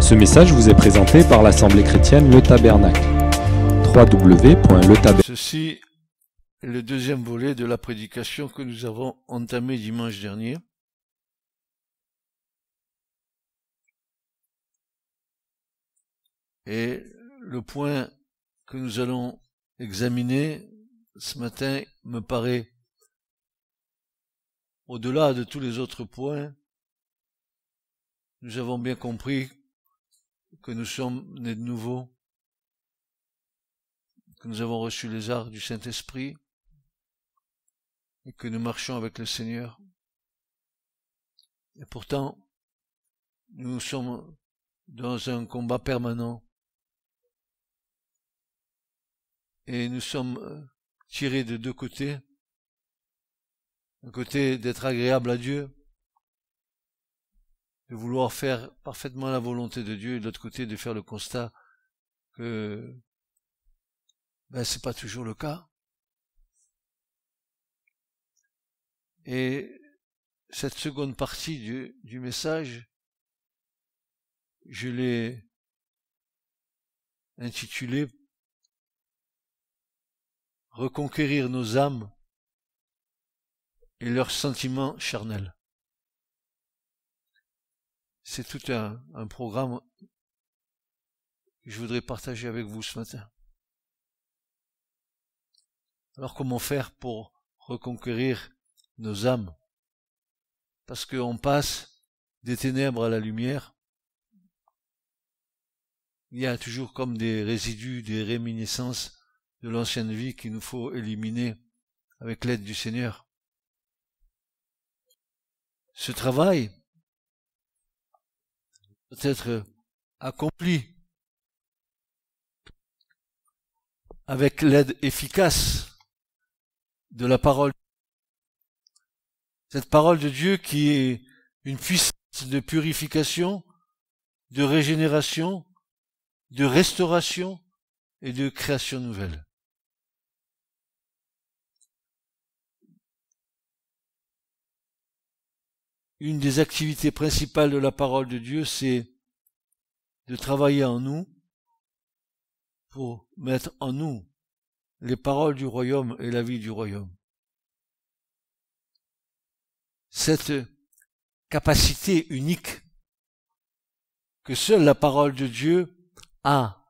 Ce message vous est présenté par l'Assemblée chrétienne Le Tabernacle. www.letabernacle. Ceci est le deuxième volet de la prédication que nous avons entamée dimanche dernier. Et le point que nous allons examiner ce matin me paraît, au-delà de tous les autres points, nous avons bien compris que nous sommes nés de nouveau, que nous avons reçu les arts du Saint-Esprit et que nous marchons avec le Seigneur. Et pourtant, nous sommes dans un combat permanent et nous sommes tirés de deux côtés. Un côté d'être agréable à Dieu, de vouloir faire parfaitement la volonté de Dieu, et de l'autre côté de faire le constat que c'est pas toujours le cas. Et cette seconde partie du message, je l'ai intitulée « Reconquérir nos âmes et leurs sentiments charnels ». C'est tout un programme que je voudrais partager avec vous ce matin. Alors comment faire pour reconquérir nos âmes? Parce qu'on passe des ténèbres à la lumière. Il y a toujours comme des résidus, des réminiscences de l'ancienne vie qu'il nous faut éliminer avec l'aide du Seigneur. Ce travail doit être accompli avec l'aide efficace de la parole. Cette parole de Dieu qui est une puissance de purification, de régénération, de restauration et de création nouvelle. Une des activités principales de la parole de Dieu, c'est de travailler en nous pour mettre en nous les paroles du royaume et la vie du royaume. Cette capacité unique que seule la parole de Dieu a.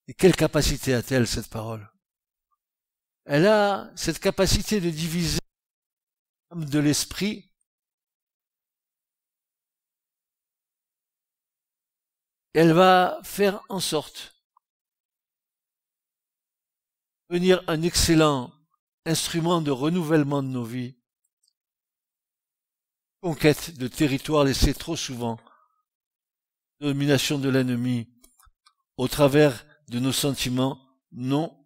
Et quelle capacité a-t-elle, cette parole? Elle a cette capacité de diviser l'âme de l'esprit. Elle va faire en sorte de devenir un excellent instrument de renouvellement de nos vies, conquête de territoires laissés trop souvent, domination de l'ennemi, au travers de nos sentiments non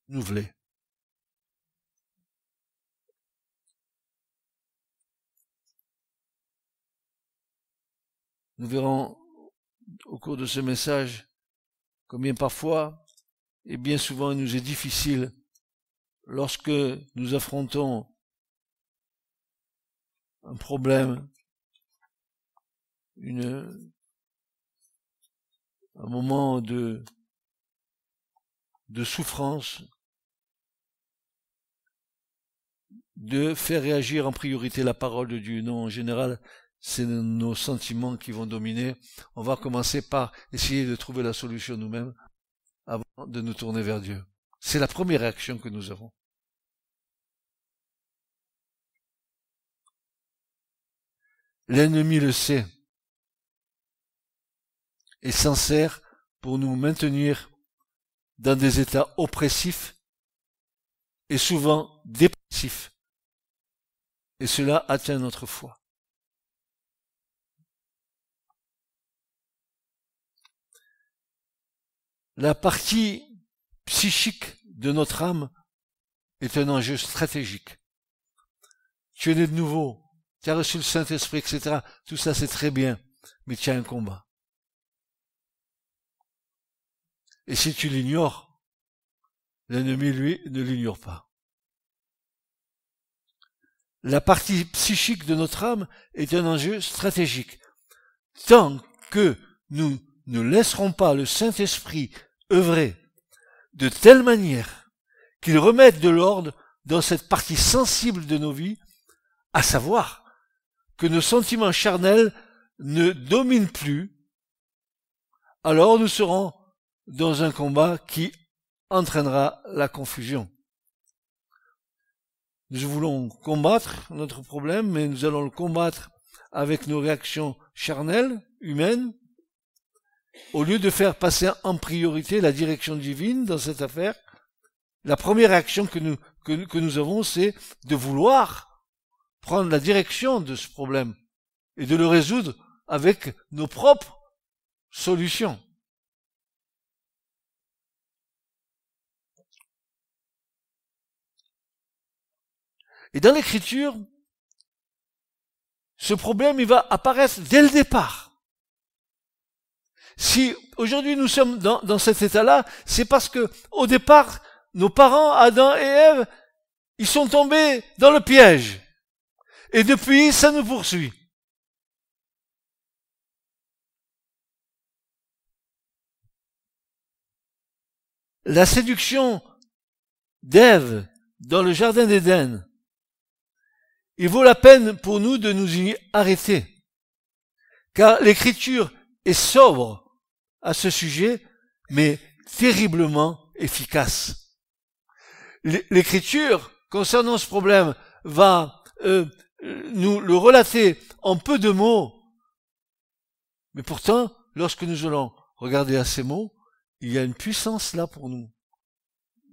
renouvelés. Nous verrons au cours de ce message combien parfois et bien souvent il nous est difficile, lorsque nous affrontons un problème, un moment de souffrance, de faire réagir en priorité la parole de Dieu. Non, en général, c'est nos sentiments qui vont dominer. On va commencer par essayer de trouver la solution nous-mêmes avant de nous tourner vers Dieu. C'est la première réaction que nous avons. L'ennemi le sait et s'en sert pour nous maintenir dans des états oppressifs et souvent dépressifs. Et cela atteint notre foi. La partie psychique de notre âme est un enjeu stratégique. Tu es né de nouveau, tu as reçu le Saint-Esprit, etc. Tout ça c'est très bien, mais tu as un combat. Et si tu l'ignores, l'ennemi, lui, ne l'ignore pas. La partie psychique de notre âme est un enjeu stratégique. tant que nous ne laisserons pas le Saint-Esprit œuvrer de telle manière qu'il remette de l'ordre dans cette partie sensible de nos vies, à savoir que nos sentiments charnels ne dominent plus, alors nous serons dans un combat qui entraînera la confusion. Nous voulons combattre notre problème, mais nous allons le combattre avec nos réactions charnelles, humaines, au lieu de faire passer en priorité la direction divine dans cette affaire. La première réaction que nous avons, c'est de vouloir prendre la direction de ce problème et de le résoudre avec nos propres solutions. Et dans l'Écriture, ce problème, il va apparaître dès le départ. Si aujourd'hui nous sommes dans cet état-là, c'est parce que au départ, nos parents, Adam et Ève, ils sont tombés dans le piège. Et depuis, ça nous poursuit. La séduction d'Ève dans le jardin d'Éden, il vaut la peine pour nous de nous y arrêter. Car l'Écriture est sobre à ce sujet, mais terriblement efficace. L'Écriture, concernant ce problème, va nous le relater en peu de mots. Mais pourtant, lorsque nous allons regarder à ces mots, il y a une puissance là pour nous,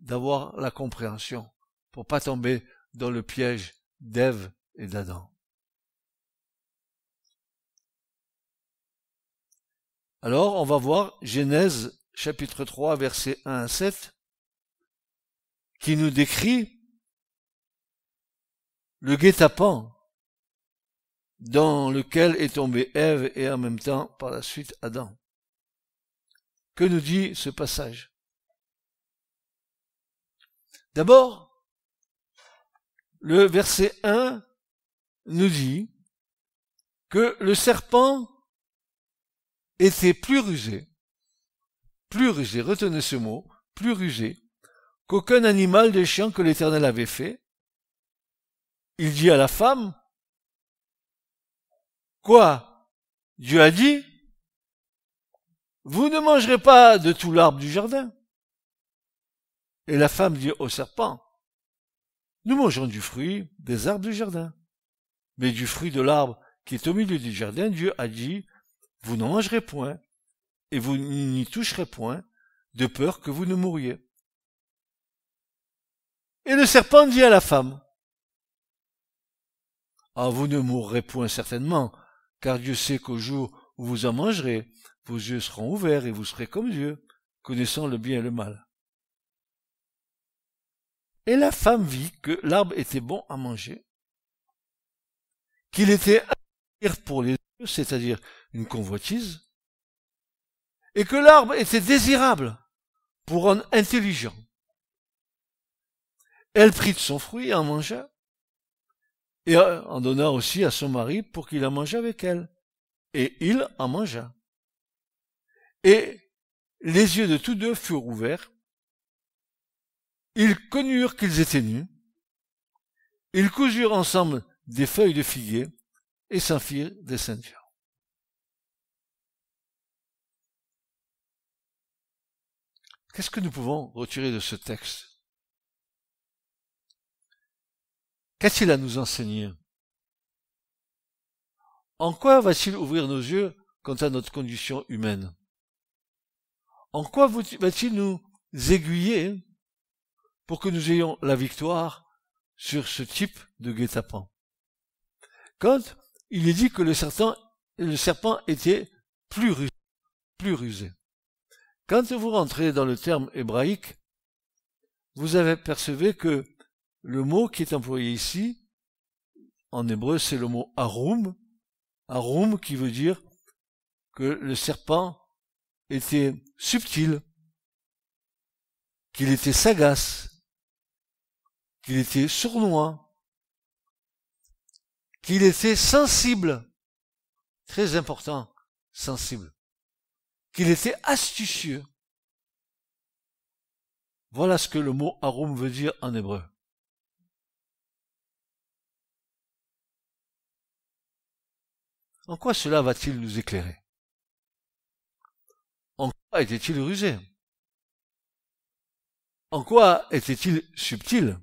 d'avoir la compréhension, pour pas tomber dans le piège d'Ève et d'Adam. Alors, on va voir Genèse chapitre 3, versets 1 à 7, qui nous décrit le guet-apens dans lequel est tombée Ève et en même temps, par la suite, Adam. Que nous dit ce passage? D'abord, le verset 1 nous dit que le serpent était plus rusé, retenez ce mot, plus rusé, qu'aucun animal des champs que l'Éternel avait fait. Il dit à la femme, quoi? Dieu a dit, vous ne mangerez pas de tout l'arbre du jardin. Et la femme dit au serpent, nous mangeons du fruit des arbres du jardin. Mais du fruit de l'arbre qui est au milieu du jardin, Dieu a dit, vous n'en mangerez point, et vous n'y toucherez point, de peur que vous ne mouriez. Et le serpent dit à la femme, ah, vous ne mourrez point certainement, car Dieu sait qu'au jour où vous en mangerez, vos yeux seront ouverts et vous serez comme Dieu, connaissant le bien et le mal. Et la femme vit que l'arbre était bon à manger, qu'il était agréable pour les yeux, c'est-à-dire une convoitise, et que l'arbre était désirable pour rendre intelligent. Elle prit de son fruit et en mangea, et en donna aussi à son mari pour qu'il en mangeât avec elle. Et il en mangea. Et les yeux de tous deux furent ouverts. Ils connurent qu'ils étaient nus. Ils cousurent ensemble des feuilles de figuier et s'en firent des ceintures. Qu'est-ce que nous pouvons retirer de ce texte? Qu'a-t-il à nous enseigner? En quoi va-t-il ouvrir nos yeux quant à notre condition humaine? En quoi va-t-il nous aiguiller pour que nous ayons la victoire sur ce type de guet-apens? Quand il est dit que le serpent était plus rusé. Quand vous rentrez dans le terme hébraïque, vous apercevez que le mot qui est employé ici, en hébreu, c'est le mot arum. Arum qui veut dire que le serpent était subtil, qu'il était sagace, qu'il était sournois, qu'il était sensible. Très important sensible, qu'il était astucieux. Voilà ce que le mot arum veut dire en hébreu. En quoi cela va-t-il nous éclairer? En quoi était-il rusé? En quoi était-il subtil?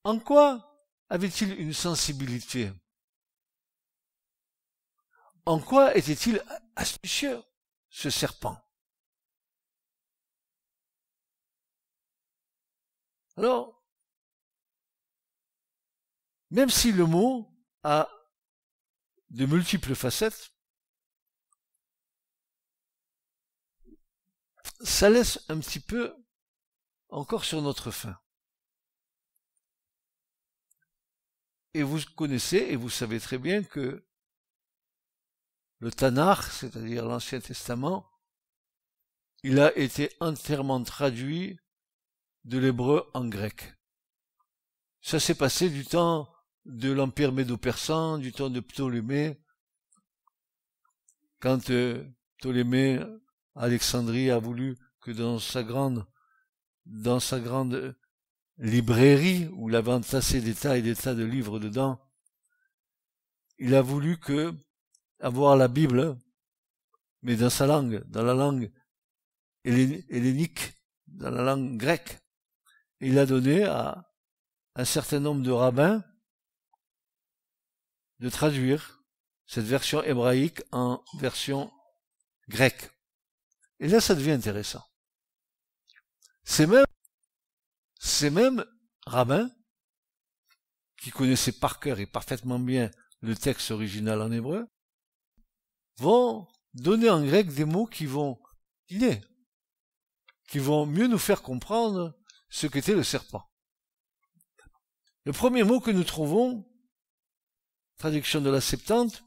En quoi avait-il une sensibilité? En quoi était-il astucieux, ce serpent? Alors, même si le mot a de multiples facettes, ça laisse un petit peu encore sur notre faim. Et vous connaissez et vous savez très bien que le Tanakh, c'est-à-dire l'Ancien Testament, il a été entièrement traduit de l'hébreu en grec. Ça s'est passé du temps de l'Empire médo-persan, du temps de Ptolémée, quand Ptolémée, Alexandrie, a voulu que dans sa grande librairie, où il avait entassé des tas et des tas de livres dedans, il a voulu avoir la Bible, mais dans sa langue, dans la langue hellénique, dans la langue grecque. Et il a donné à un certain nombre de rabbins de traduire cette version hébraïque en version grecque. Et là, ça devient intéressant. Ces mêmes rabbins, qui connaissaient par cœur et parfaitement bien le texte original en hébreu, vont donner en grec des mots qui vont mieux nous faire comprendre ce qu'était le serpent. Le premier mot que nous trouvons, traduction de la Septante,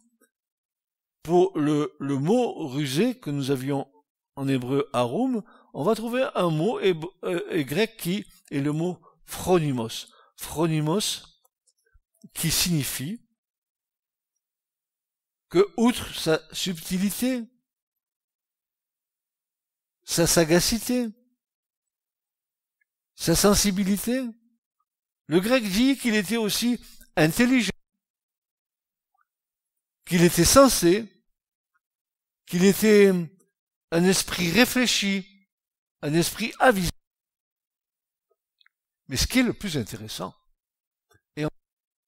pour le mot rusé que nous avions en hébreu arum, on va trouver un mot grec qui est le mot phronimos. Phronimos, qui signifie que, outre sa subtilité, sa sagacité, sa sensibilité, le grec dit qu'il était aussi intelligent, qu'il était sensé, qu'il était un esprit réfléchi, un esprit avisé. Mais ce qui est le plus intéressant, et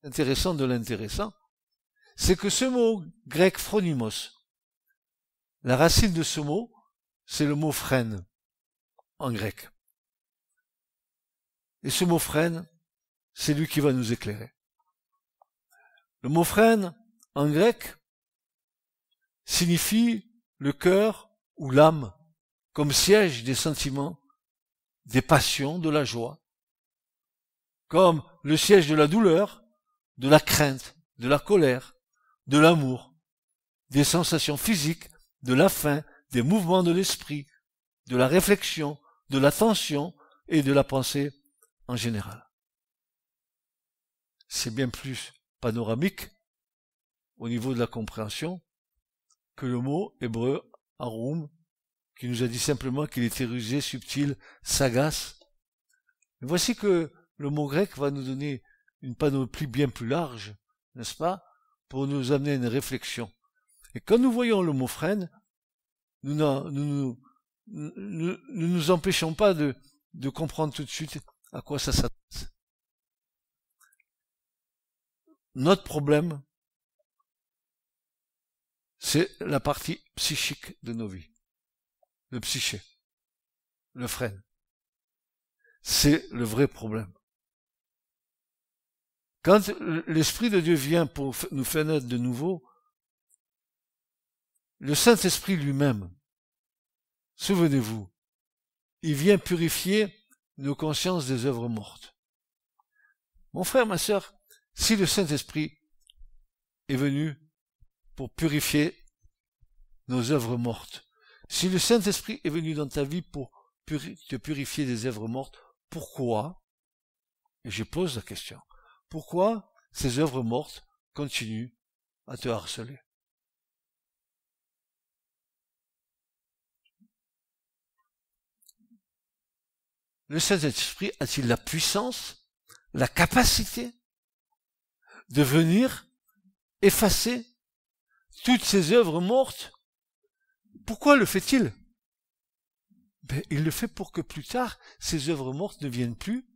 intéressant de l'intéressant, c'est que ce mot grec phronimos, la racine de ce mot, c'est le mot phrène, en grec. Et ce mot phrène, c'est lui qui va nous éclairer. Le mot phrène, en grec, signifie le cœur ou l'âme, comme siège des sentiments, des passions, de la joie, comme le siège de la douleur, de la crainte, de la colère, de l'amour, des sensations physiques, de la faim, des mouvements de l'esprit, de la réflexion, de l'attention et de la pensée en général. C'est bien plus panoramique au niveau de la compréhension que le mot hébreu arum, qui nous a dit simplement qu'il était rusé, subtil, sagace. Mais voici que le mot grec va nous donner une panoplie bien plus large, n'est-ce pas, pour nous amener à une réflexion. Et quand nous voyons le mot phrène, nous nous empêchons pas de comprendre tout de suite à quoi ça s'adresse. Notre problème, c'est la partie psychique de nos vies. Le psyché. Le phrène. C'est le vrai problème. Quand l'Esprit de Dieu vient pour nous faire naître de nouveau, le Saint-Esprit lui-même, souvenez-vous, il vient purifier nos consciences des œuvres mortes. Mon frère, ma sœur, si le Saint-Esprit est venu pour purifier nos œuvres mortes, si le Saint-Esprit est venu dans ta vie pour te purifier des œuvres mortes, pourquoi, et je pose la question, pourquoi ces œuvres mortes continuent à te harceler? le Saint-Esprit a-t-il la puissance, la capacité de venir effacer toutes ces œuvres mortes? Pourquoi le fait-il? Il le fait pour que plus tard, ces œuvres mortes ne viennent plus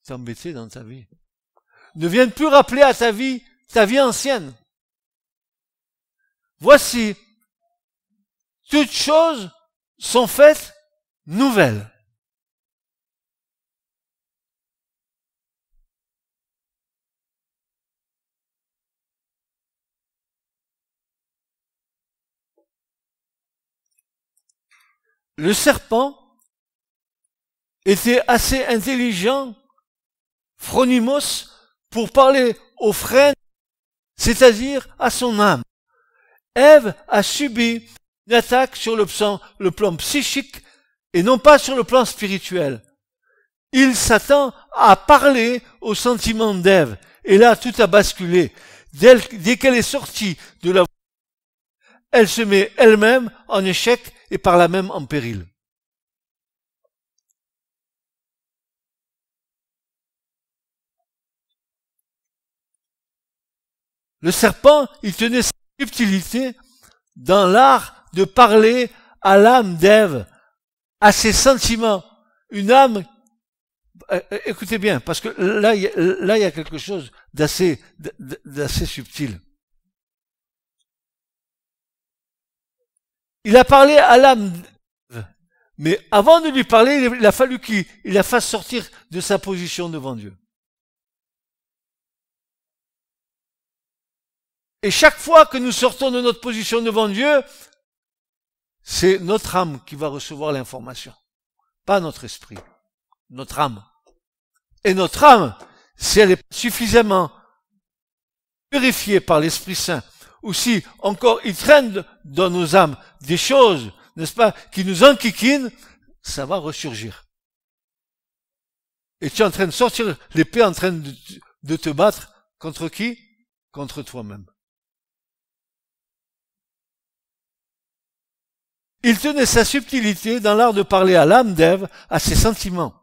t'embêter dans ta vie. Ne viennent plus rappeler à ta vie ancienne. Voici, toutes choses sont faites nouvelles. Le serpent était assez intelligent, Phronimos, pour parler aux frères, c'est-à-dire à son âme. Ève a subi une attaque sur le plan psychique et non pas sur le plan spirituel. Il s'attend à parler aux sentiments d'Ève. Et là, tout a basculé. Dès qu'elle est sortie de la voie, elle se met elle-même en échec et par là même en péril. Le serpent, il tenait sa subtilité dans l'art de parler à l'âme d'Ève, à ses sentiments. Une âme, écoutez bien, parce que là, il y a quelque chose d'assez subtil. Il a parlé à l'âme d'Ève, mais avant de lui parler, il a fallu qu'il la fasse sortir de sa position devant Dieu. Et chaque fois que nous sortons de notre position devant Dieu, c'est notre âme qui va recevoir l'information, pas notre esprit, notre âme. Et notre âme, si elle est suffisamment purifiée par l'Esprit Saint, ou si encore il traîne dans nos âmes des choses, n'est-ce pas, qui nous enquiquinent, ça va ressurgir. Et tu es en train de sortir l'épée, en train de te battre contre qui? Contre toi-même. Il tenait sa subtilité dans l'art de parler à l'âme d'Ève, à ses sentiments.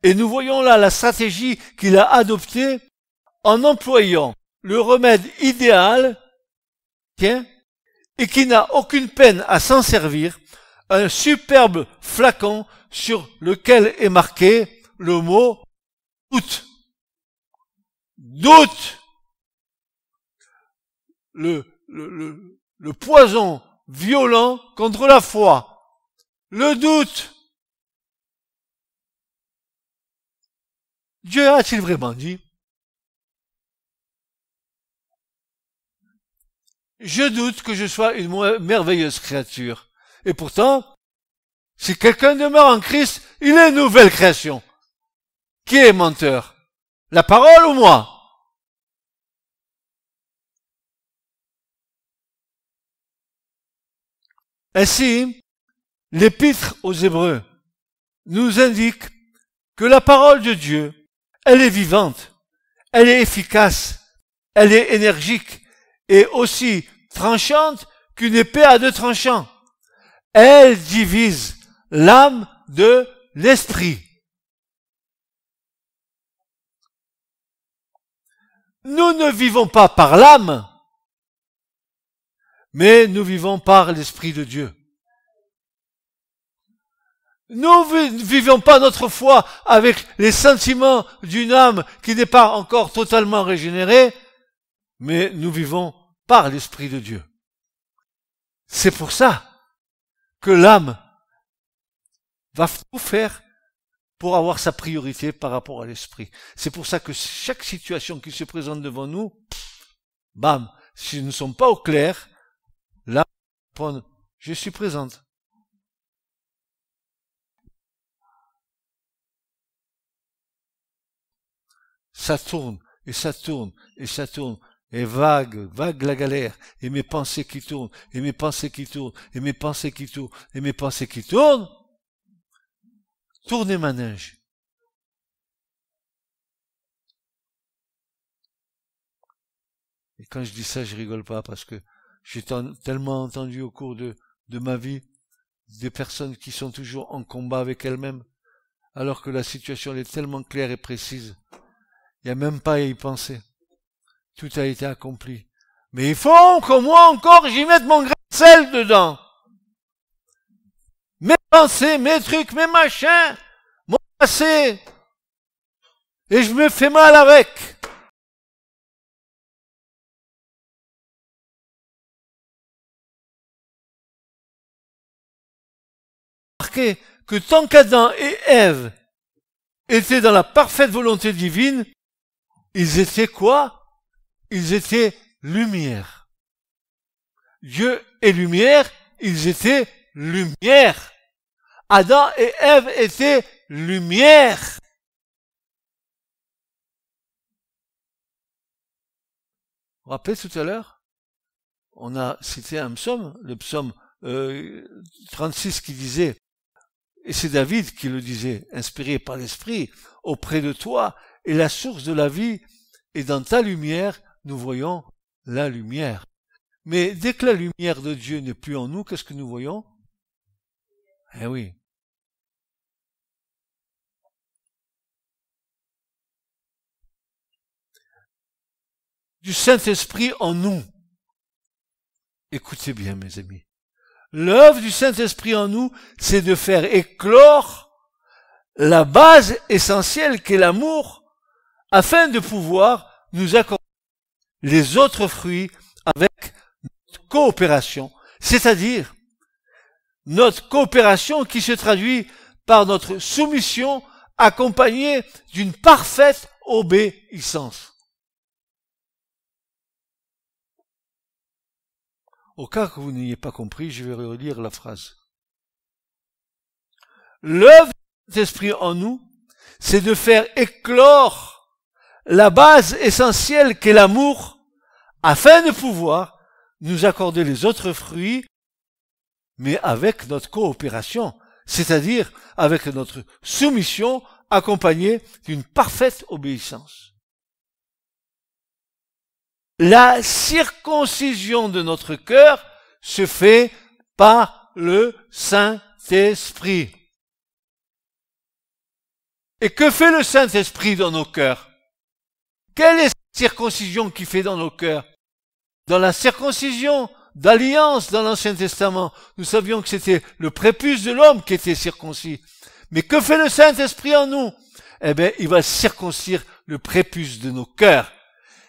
Et nous voyons là la stratégie qu'il a adoptée en employant le remède idéal, et qui n'a aucune peine à s'en servir, un superbe flacon sur lequel est marqué le mot doute. Doute. Le poison violent contre la foi. Le doute. Dieu a-t-il vraiment dit? Je doute que je sois une merveilleuse créature. Et pourtant, si quelqu'un demeure en Christ, il est une nouvelle création. Qui est menteur? La parole ou moi? Ainsi, l'épître aux Hébreux nous indique que la parole de Dieu, elle est vivante, elle est efficace, elle est énergique et aussi tranchante qu'une épée à deux tranchants. Elle divise l'âme de l'esprit. Nous ne vivons pas par l'âme, mais nous vivons par l'Esprit de Dieu. Nous ne vivons pas notre foi avec les sentiments d'une âme qui n'est pas encore totalement régénérée, mais nous vivons par l'Esprit de Dieu. C'est pour ça que l'âme va tout faire pour avoir sa priorité par rapport à l'Esprit. C'est pour ça que chaque situation qui se présente devant nous, bam, si nous ne sommes pas au clair, là, je suis présente. Ça tourne, et ça tourne, et ça tourne, et vague la galère, et mes pensées qui tournent, et mes pensées qui tournent, et mes pensées qui tournent, et mes pensées qui tournent. Tournez manège. Et quand je dis ça, je rigole pas, parce que j'ai tellement entendu au cours de ma vie des personnes qui sont toujours en combat avec elles-mêmes, alors que la situation elle est tellement claire et précise. Il n'y a même pas à y penser. Tout a été accompli. Mais il faut que moi encore j'y mette mon grain de sel dedans. Mes pensées, mes trucs, mes machins, mon passé. Et je me fais mal avec. Remarquez que tant qu'Adam et Ève étaient dans la parfaite volonté divine, ils étaient quoi? Ils étaient lumière. Dieu est lumière, ils étaient lumière. Adam et Ève étaient lumière. Vous vous rappelez tout à l'heure? On a cité un psaume, le psaume 36 qui disait, et c'est David qui le disait, inspiré par l'Esprit, auprès de toi est la source de la vie, et dans ta lumière, nous voyons la lumière. Mais dès que la lumière de Dieu n'est plus en nous, qu'est-ce que nous voyons? Eh oui. Du Saint-Esprit en nous. Écoutez bien, mes amis. L'œuvre du Saint-Esprit en nous, c'est de faire éclore la base essentielle qu'est l'amour, afin de pouvoir nous accorder les autres fruits avec notre coopération, c'est-à-dire notre coopération qui se traduit par notre soumission accompagnée d'une parfaite obéissance. Au cas que vous n'ayez pas compris, je vais relire la phrase. L'œuvre de l'Esprit en nous, c'est de faire éclore la base essentielle qu'est l'amour, afin de pouvoir nous accorder les autres fruits, mais avec notre coopération, c'est-à-dire avec notre soumission accompagnée d'une parfaite obéissance. La circoncision de notre cœur se fait par le Saint-Esprit. Et que fait le Saint-Esprit dans nos cœurs? Quelle est cette circoncision qu'il fait dans nos cœurs? Dans la circoncision d'alliance dans l'Ancien Testament, nous savions que c'était le prépuce de l'homme qui était circoncis. Mais que fait le Saint-Esprit en nous? Eh bien, il va circoncire le prépuce de nos cœurs.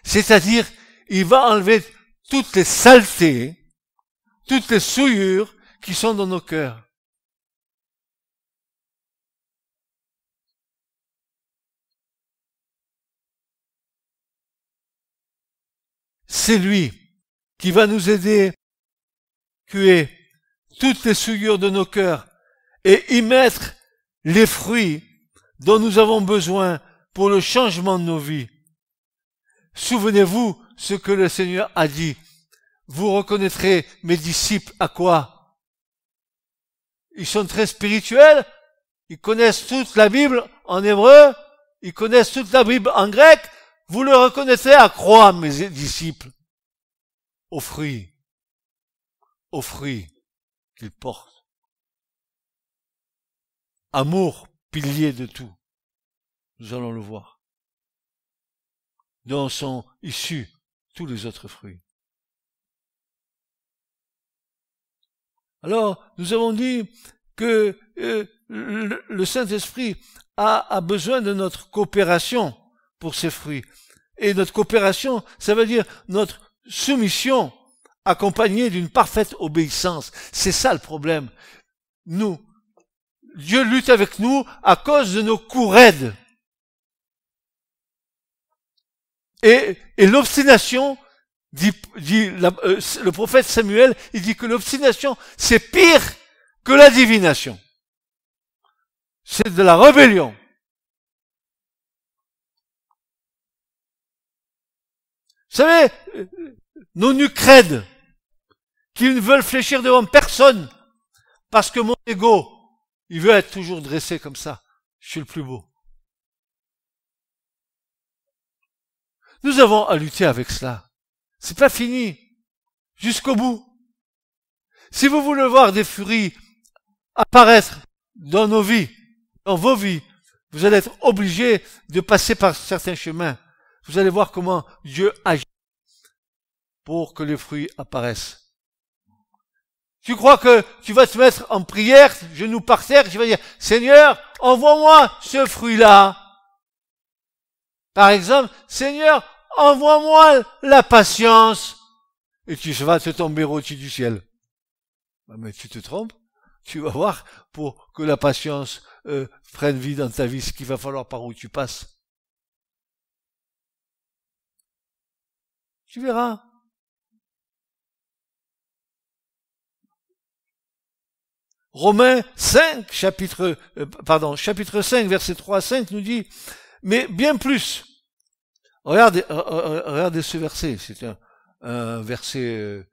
C'est-à-dire, il va enlever toutes les saletés, toutes les souillures qui sont dans nos cœurs. C'est lui qui va nous aider à tuer toutes les souillures de nos cœurs et y mettre les fruits dont nous avons besoin pour le changement de nos vies. Souvenez-vous ce que le Seigneur a dit. Vous reconnaîtrez mes disciples à quoi? Ils sont très spirituels, ils connaissent toute la Bible en hébreu, ils connaissent toute la Bible en grec. Vous le reconnaîtrez à quoi, mes disciples? Aux fruits qu'ils portent. Amour, pilier de tout. Nous allons le voir. Dont sont issus tous les autres fruits. Alors, nous avons dit que le Saint-Esprit a besoin de notre coopération pour ces fruits. Et notre coopération, ça veut dire notre soumission accompagnée d'une parfaite obéissance. C'est ça le problème. Dieu lutte avec nous à cause de nos coups raides. Et l'obstination, le prophète Samuel, il dit que l'obstination, c'est pire que la divination. C'est de la rébellion. Vous savez, nos nuques raides, qui ne veulent fléchir devant personne, parce que mon ego, il veut être toujours dressé comme ça. Je suis le plus beau. Nous avons à lutter avec cela. C'est pas fini. Jusqu'au bout. Si vous voulez voir des fruits apparaître dans nos vies, dans vos vies, Vous allez être obligé de passer par certains chemins. Vous allez voir comment Dieu agit pour que les fruits apparaissent. Tu crois que tu vas te mettre en prière, genoux par terre, tu vas dire, Seigneur, envoie-moi ce fruit-là. Par exemple, Seigneur, envoie-moi la patience. Et tu vas te tomber au-dessus du ciel. Mais tu te trompes. Tu vas voir, pour que la patience prenne vie dans ta vie, ce qu'il va falloir par où tu passes. Tu verras. Romains 5, chapitre 5, versets 3 à 5 nous dit, mais bien plus. Regardez ce verset, c'est un verset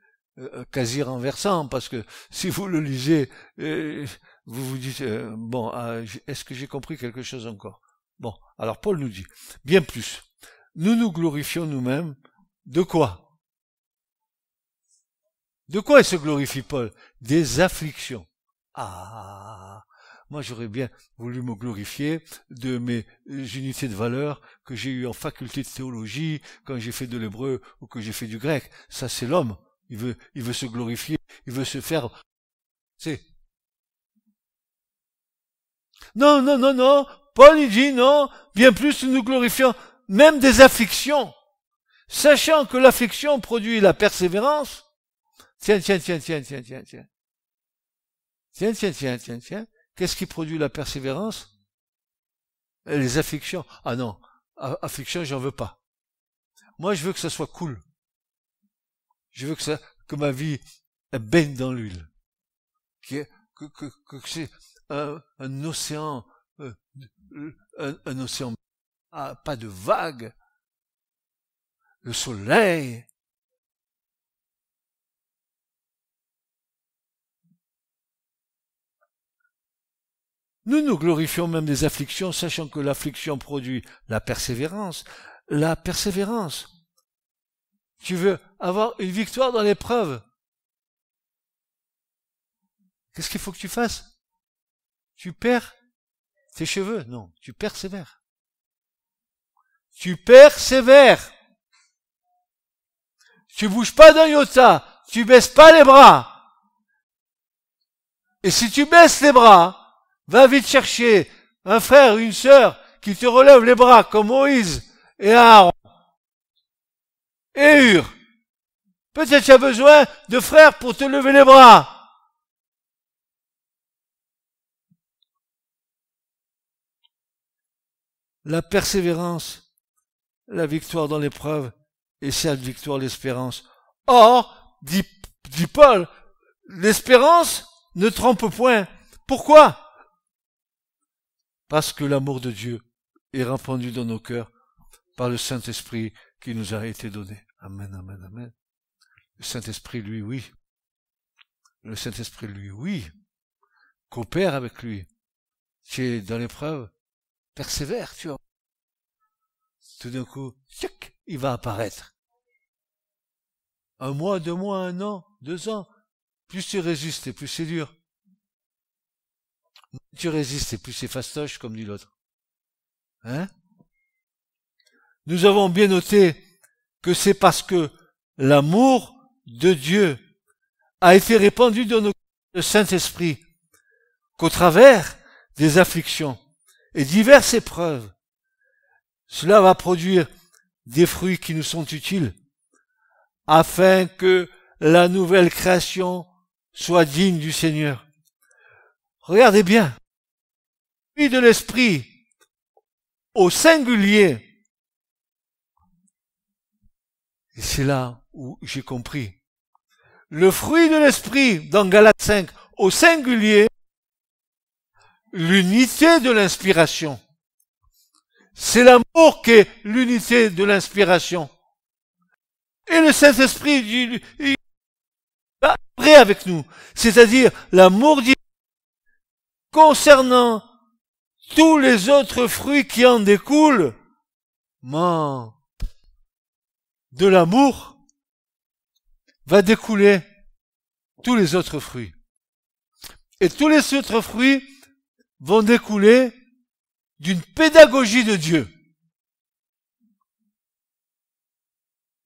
quasi renversant, parce que si vous le lisez, vous vous dites, est-ce que j'ai compris quelque chose encore? Bon, alors Paul nous dit, bien plus, nous nous glorifions nous-mêmes, de quoi? De quoi il se glorifie Paul? Des afflictions. Ah, moi j'aurais bien voulu me glorifier de mes unités de valeur que j'ai eues en faculté de théologie, quand j'ai fait de l'hébreu ou que j'ai fait du grec. Ça c'est l'homme. Il veut se glorifier, il veut se faire. Non. Paul il dit non, bien plus nous glorifions même des afflictions, sachant que l'affliction produit la persévérance. Tiens. Qu'est-ce qui produit la persévérance? Les afflictions. Ah non, affliction, j'en veux pas. Moi, je veux que ça soit cool. Je veux que ma vie baigne dans l'huile. Que c'est un océan, un océan, pas de vagues. Le soleil. Nous nous glorifions même des afflictions, sachant que l'affliction produit la persévérance. La persévérance. Tu veux avoir une victoire dans l'épreuve. Qu'est-ce qu'il faut que tu fasses? Tu perds tes cheveux? Non, tu persévères. Tu persévères. Tu bouges pas d'un iota. Tu baisses pas les bras. Et si tu baisses les bras, va vite chercher un frère ou une sœur qui te relève les bras comme Moïse et Aaron. Et Hur. Peut-être tu as besoin de frères pour te lever les bras. La persévérance, la victoire dans l'épreuve, et cette victoire, l'espérance. Or, dit Paul, l'espérance ne trompe point. Pourquoi? Parce que l'amour de Dieu est répandu dans nos cœurs par le Saint-Esprit qui nous a été donné. Amen, amen, amen. Le Saint-Esprit, lui, oui. Le Saint-Esprit, lui, oui. Coopère avec lui. Tu es dans l'épreuve, persévère, tu vois. Tout d'un coup, tchic, il va apparaître. 1 mois, 2 mois, 1 an, 2 ans. Plus tu résistes et plus c'est dur. Tu résistes et plus c'est fastoche, comme dit l'autre. Hein? Nous avons bien noté que c'est parce que l'amour de Dieu a été répandu dans le Saint-Esprit qu'au travers des afflictions et diverses épreuves, cela va produire des fruits qui nous sont utiles afin que la nouvelle création soit digne du Seigneur. Regardez bien. Fruit de l'esprit au singulier. Et c'est là où j'ai compris. Le fruit de l'esprit dans Galates 5 au singulier, l'unité de l'inspiration. C'est l'amour qui est l'unité de l'inspiration. Et le Saint-Esprit va vrai avec nous. C'est-à-dire l'amour divin concernant tous les autres fruits qui en découlent. De l'amour va découler tous les autres fruits. Et tous les autres fruits vont découler d'une pédagogie de Dieu.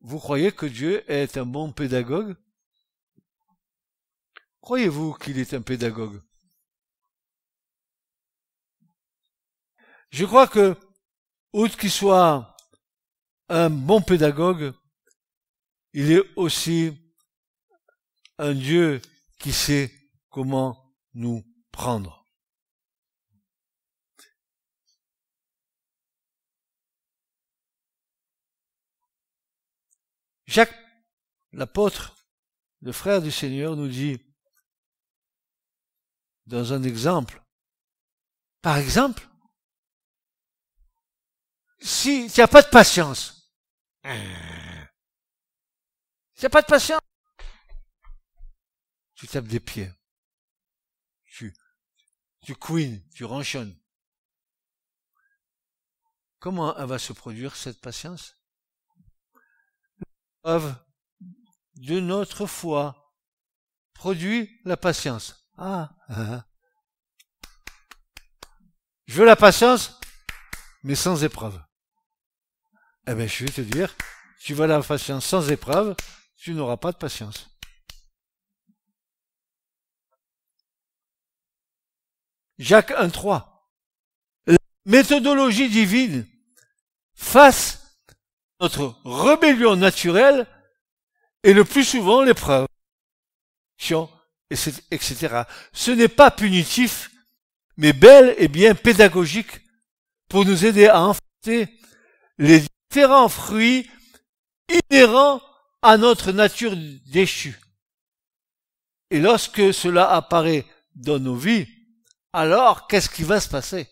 Vous croyez que Dieu est un bon pédagogue? Croyez-vous qu'il est un pédagogue? Je crois que, outre qu'il soit un bon pédagogue, il est aussi un Dieu qui sait comment nous prendre. Jacques, l'apôtre, le frère du Seigneur, nous dit, dans un exemple, par exemple, si tu n'as pas de patience, tu tapes des pieds, tu couines, tu ronchonnes. Comment elle va se produire, cette patience? Preuve de notre foi produit la patience. Je veux la patience, mais sans épreuve. Eh bien, je vais te dire, tu veux la patience sans épreuve, tu n'auras pas de patience. Jacques 1,3. La méthodologie divine face à notre rébellion naturelle est le plus souvent l'épreuve, etc. Ce n'est pas punitif, mais bel et bien pédagogique pour nous aider à enfanter les différents fruits inhérents à notre nature déchue. Et lorsque cela apparaît dans nos vies, alors qu'est-ce qui va se passer?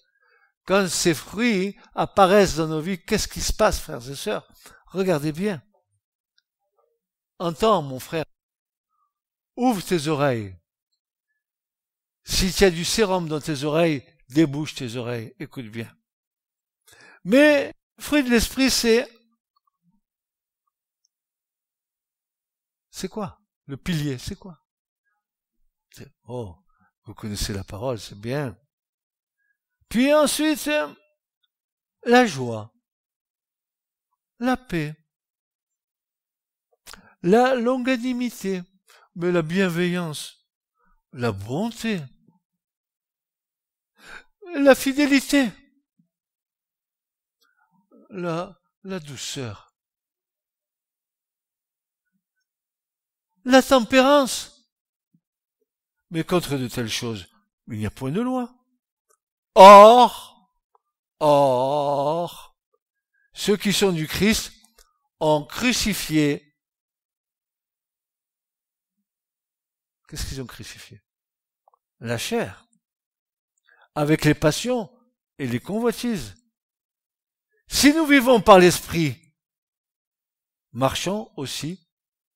Quand ces fruits apparaissent dans nos vies, qu'est-ce qui se passe, frères et sœurs? Regardez bien. Entends, mon frère. Ouvre tes oreilles. Si tu as du sérum dans tes oreilles, débouche tes oreilles. Écoute bien. Mais, fruit de l'esprit, c'est quoi? Le pilier, c'est quoi? Oh, vous connaissez la parole, c'est bien. Puis ensuite, la joie, la paix, la longanimité, mais la bienveillance, la bonté, la fidélité, la douceur, la tempérance. Mais contre de telles choses, il n'y a point de loi. Or, ceux qui sont du Christ ont crucifié. Qu'est-ce qu'ils ont crucifié? La chair, avec les passions et les convoitises. Si nous vivons par l'esprit, marchons aussi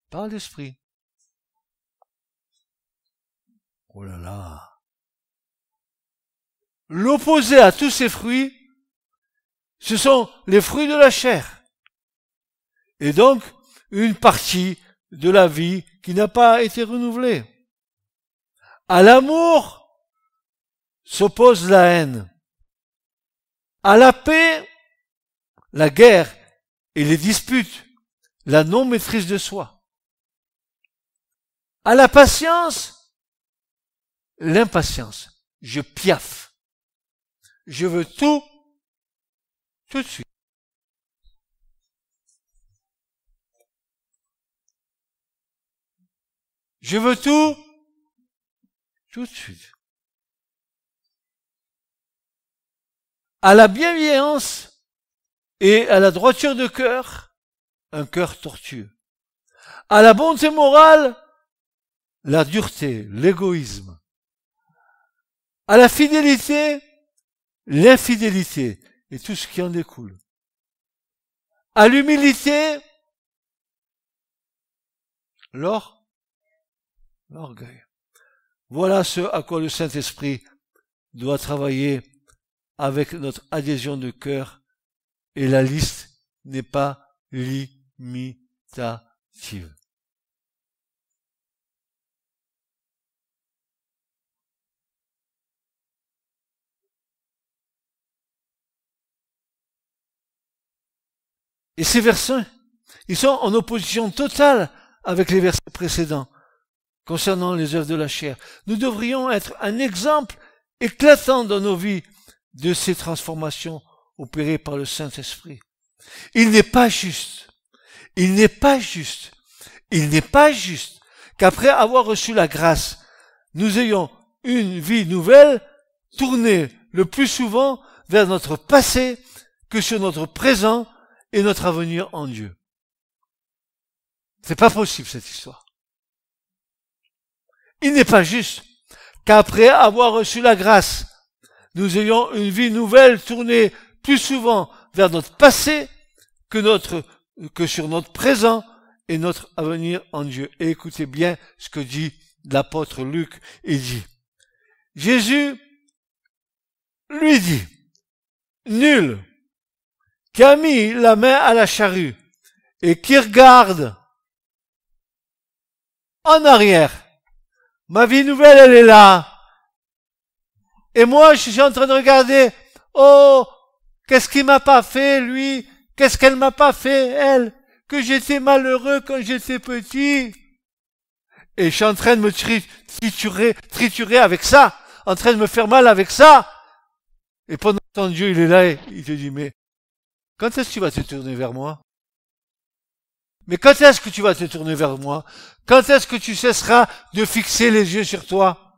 par l'esprit. Oh là là. L'opposé à tous ces fruits, ce sont les fruits de la chair. Et donc, une partie de la vie qui n'a pas été renouvelée. À l'amour s'oppose la haine. À la paix, la guerre et les disputes, la non-maîtrise de soi. À la patience, l'impatience. Je piaffe. Je veux tout de suite. Je veux tout de suite. À la bienveillance et à la droiture de cœur, un cœur tortueux. À la bonté morale, la dureté, l'égoïsme. À la fidélité, l'infidélité et tout ce qui en découle. À l'humilité, l'orgueil. Voilà ce à quoi le Saint-Esprit doit travailler avec notre adhésion de cœur, et la liste n'est pas limitative. Et ces versets, ils sont en opposition totale avec les versets précédents concernant les œuvres de la chair. Nous devrions être un exemple éclatant dans nos vies de ces transformations opérées par le Saint-Esprit. Il n'est pas juste qu'après avoir reçu la grâce, nous ayons une vie nouvelle tournée le plus souvent vers notre passé que sur notre présent et notre avenir en Dieu. C'est pas possible cette histoire. Il n'est pas juste qu'après avoir reçu la grâce, nous ayons une vie nouvelle tournée plus souvent vers notre passé que sur notre présent et notre avenir en Dieu. Et écoutez bien ce que dit l'apôtre Luc. Il dit, Jésus lui dit, nul qui a mis la main à la charrue et qui regarde en arrière, ma vie nouvelle, elle est là. Et moi, je suis en train de regarder, oh, qu'est-ce qu'il m'a pas fait, lui? Qu'est-ce qu'elle m'a pas fait, elle? Que j'étais malheureux quand j'étais petit. Et je suis en train de me triturer avec ça, en train de me faire mal avec ça. Et pendant ce temps, Dieu, il est là et il te dit, mais quand est-ce que tu vas te tourner vers moi? Mais quand est-ce que tu vas te tourner vers moi? Quand est-ce que tu cesseras de fixer les yeux sur toi?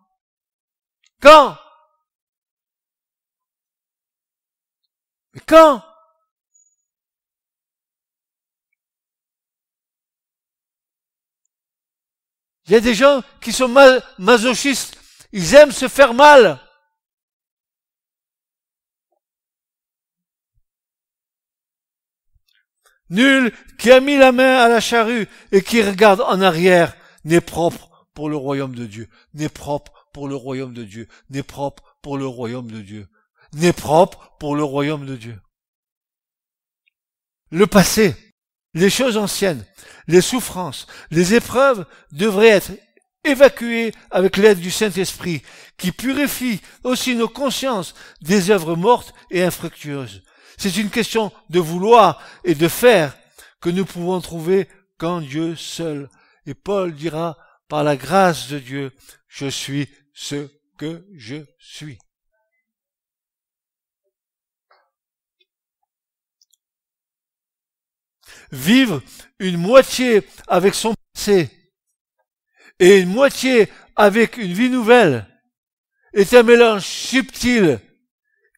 Quand? Mais quand? Il y a des gens qui sont masochistes. Ils aiment se faire mal. Nul qui a mis la main à la charrue et qui regarde en arrière n'est propre pour le royaume de Dieu. N'est propre pour le royaume de Dieu. N'est propre pour le royaume de Dieu. N'est propre pour le royaume de Dieu. Le passé, les choses anciennes, les souffrances, les épreuves devraient être évacuées avec l'aide du Saint-Esprit, qui purifie aussi nos consciences des œuvres mortes et infructueuses. C'est une question de vouloir et de faire que nous pouvons trouver qu'en Dieu seul. Et Paul dira, par la grâce de Dieu, je suis ce que je suis. Vivre une moitié avec son passé et une moitié avec une vie nouvelle est un mélange subtil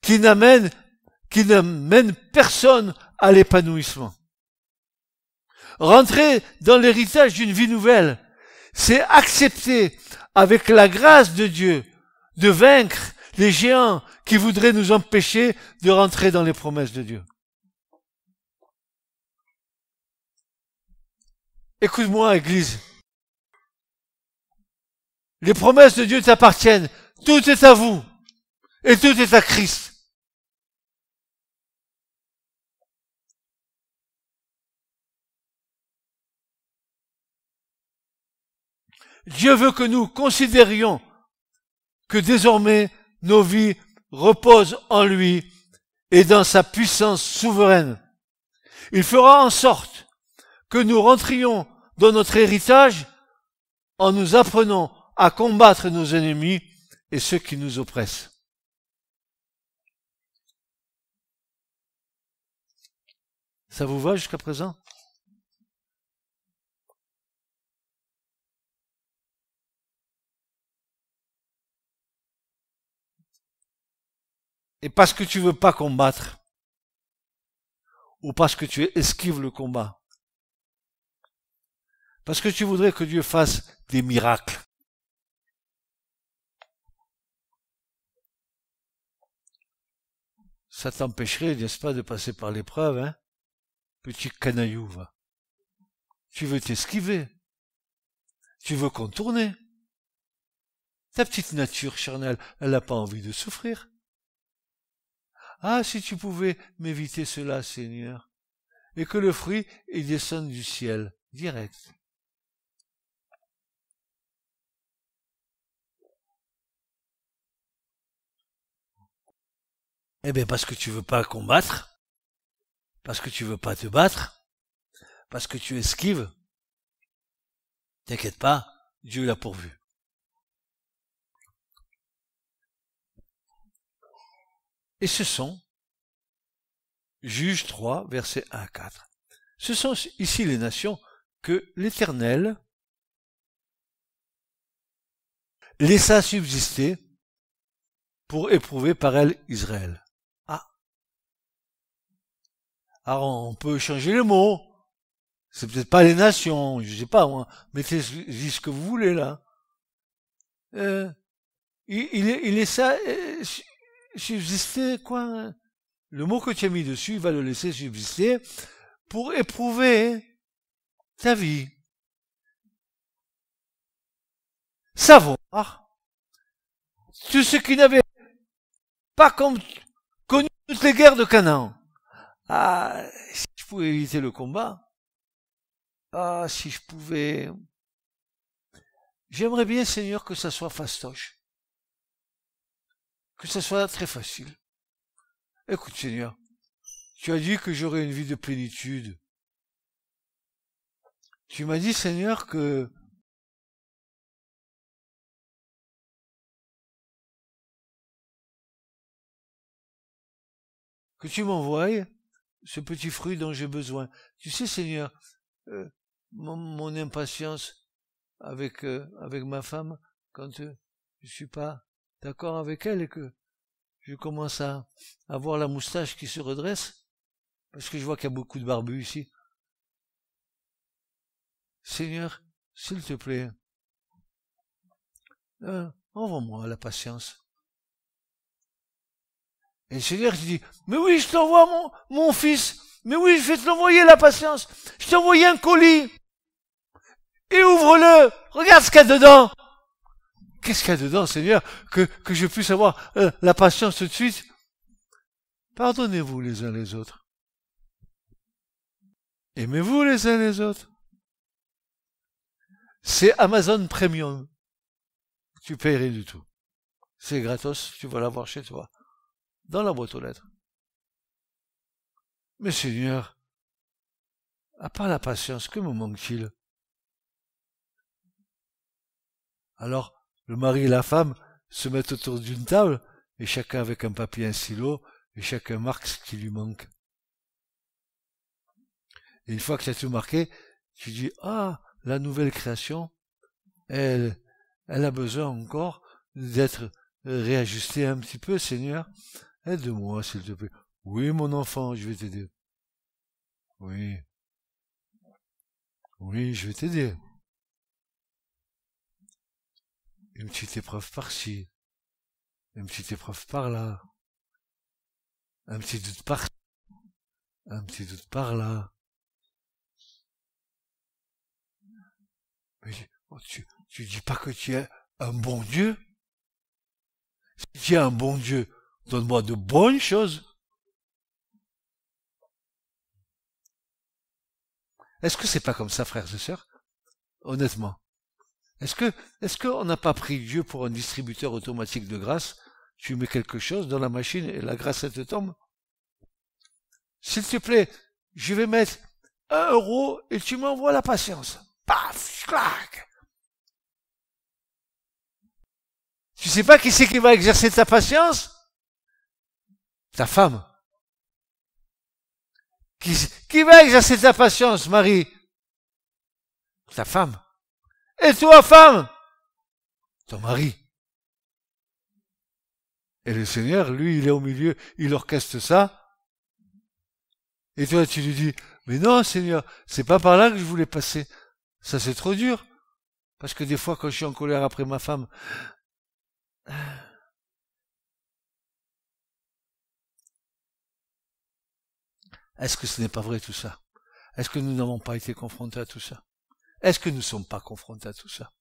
qui n'amène personne à l'épanouissement. Rentrer dans l'héritage d'une vie nouvelle, c'est accepter avec la grâce de Dieu de vaincre les géants qui voudraient nous empêcher de rentrer dans les promesses de Dieu. Écoute-moi, Église. Les promesses de Dieu t'appartiennent. Tout est à vous. Et tout est à Christ. Dieu veut que nous considérions que désormais nos vies reposent en lui et dans sa puissance souveraine. Il fera en sorte que nous rentrions dans notre héritage en nous apprenant à combattre nos ennemis et ceux qui nous oppressent. Ça vous va jusqu'à présent? Et parce que tu veux pas combattre, ou parce que tu esquives le combat, parce que tu voudrais que Dieu fasse des miracles, ça t'empêcherait, n'est-ce pas, de passer par l'épreuve, hein? Petit canaillou, va. Tu veux t'esquiver. Tu veux contourner. Ta petite nature charnelle, elle n'a pas envie de souffrir. Ah, si tu pouvais m'éviter cela, Seigneur, et que le fruit, il descende du ciel, direct. Eh bien, parce que tu veux pas combattre, parce que tu veux pas te battre, parce que tu esquives, t'inquiète pas, Dieu l'a pourvu. Et ce sont, Juges 3, versets 1 à 4. Ce sont ici les nations que l'Éternel laissa subsister pour éprouver par elles Israël. Ah. Alors on peut changer les mots. C'est peut-être pas les nations, je sais pas moi. Mettez ce que vous voulez là. Il laissa subsister quoi? Le mot que tu as mis dessus, il va le laisser subsister pour éprouver ta vie. Savoir tous ceux qui n'avaient pas connu toutes les guerres de Canaan. Ah, si je pouvais éviter le combat. Ah, si je pouvais. J'aimerais bien, Seigneur, que ça soit fastoche. Que ça soit très facile. Écoute, Seigneur, tu as dit que j'aurais une vie de plénitude. Tu m'as dit, Seigneur, que tu m'envoies ce petit fruit dont j'ai besoin. Tu sais, Seigneur, mon impatience avec ma femme, quand je suis pas d'accord avec elle et que je commence à avoir la moustache qui se redresse, parce que je vois qu'il y a beaucoup de barbus ici. Seigneur, s'il te plaît, envoie-moi la patience. Et le Seigneur dit, mais oui, je t'envoie mon fils, mais oui, je vais te l'envoyer la patience. Je t'ai envoyé un colis. Et ouvre-le, regarde ce qu'il y a dedans. Qu'est-ce qu'il y a dedans, Seigneur, que je puisse avoir la patience tout de suite? Pardonnez-vous les uns les autres. Aimez-vous les uns les autres. C'est Amazon Premium. Tu payes rien du tout. C'est gratos, tu vas l'avoir chez toi. Dans la boîte aux lettres. Mais Seigneur, à part la patience, que me manque-t-il? Alors, le mari et la femme se mettent autour d'une table, et chacun avec un papier et un stylo, et chacun marque ce qui lui manque. Et une fois que tu as tout marqué, tu dis, ah, la nouvelle création, elle a besoin encore d'être réajustée un petit peu, Seigneur. Aide-moi, s'il te plaît. Oui, mon enfant, je vais t'aider. Oui. Oui, je vais t'aider. Une petite épreuve par-ci. Une petite épreuve par-là. Un petit doute par-ci. Un petit doute par-là. Mais tu dis pas que tu es un bon Dieu? Si tu es un bon Dieu, donne-moi de bonnes choses. Est-ce que c'est pas comme ça, frères et sœurs? Honnêtement. Est-ce qu'on n'a pas pris Dieu pour un distributeur automatique de grâce? Tu mets quelque chose dans la machine et la grâce, elle te tombe? S'il te plaît, je vais mettre 1 euro et tu m'envoies la patience. Paf, clac. Tu sais pas qui c'est qui va exercer ta patience? Ta femme. Qui va exercer ta patience, Marie? Ta femme. Et toi, femme? Ton mari. Et le Seigneur, lui, il est au milieu, il orchestre ça. Et toi, tu lui dis, mais non, Seigneur, c'est pas par là que je voulais passer. Ça, c'est trop dur. Parce que des fois, quand je suis en colère après ma femme, est-ce que ce n'est pas vrai tout ça? Est-ce que nous n'avons pas été confrontés à tout ça? Est-ce que nous ne sommes pas confrontés à tout ça?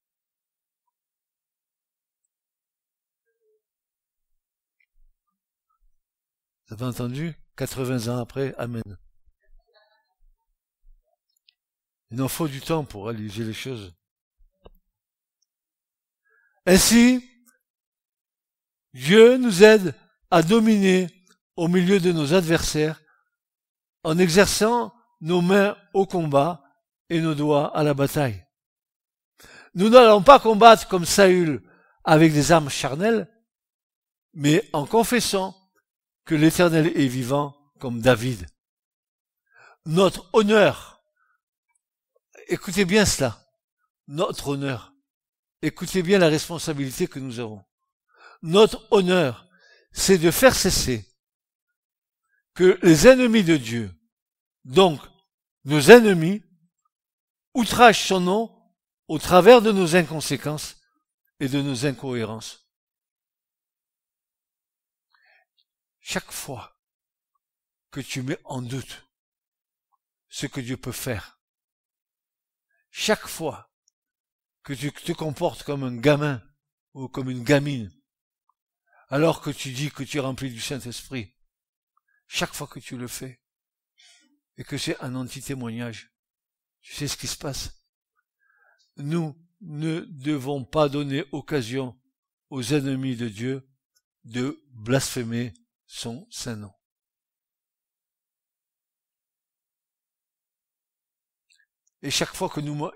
Vous avez entendu? 80 ans après, Amen. Il en faut du temps pour réaliser les choses. Ainsi, Dieu nous aide à dominer au milieu de nos adversaires en exerçant nos mains au combat et nos doigts à la bataille. Nous n'allons pas combattre comme Saül avec des armes charnelles, mais en confessant que l'Éternel est vivant comme David. Notre honneur, écoutez bien cela, notre honneur, écoutez bien la responsabilité que nous avons. Notre honneur, c'est de faire cesser que les ennemis de Dieu, donc nos ennemis, outragent son nom au travers de nos inconséquences et de nos incohérences. Chaque fois que tu mets en doute ce que Dieu peut faire, chaque fois que tu te comportes comme un gamin ou comme une gamine, alors que tu dis que tu es rempli du Saint-Esprit, chaque fois que tu le fais, et que c'est un anti-témoignage, tu sais ce qui se passe? Nous ne devons pas donner occasion aux ennemis de Dieu de blasphémer son saint nom. Et chaque fois que nous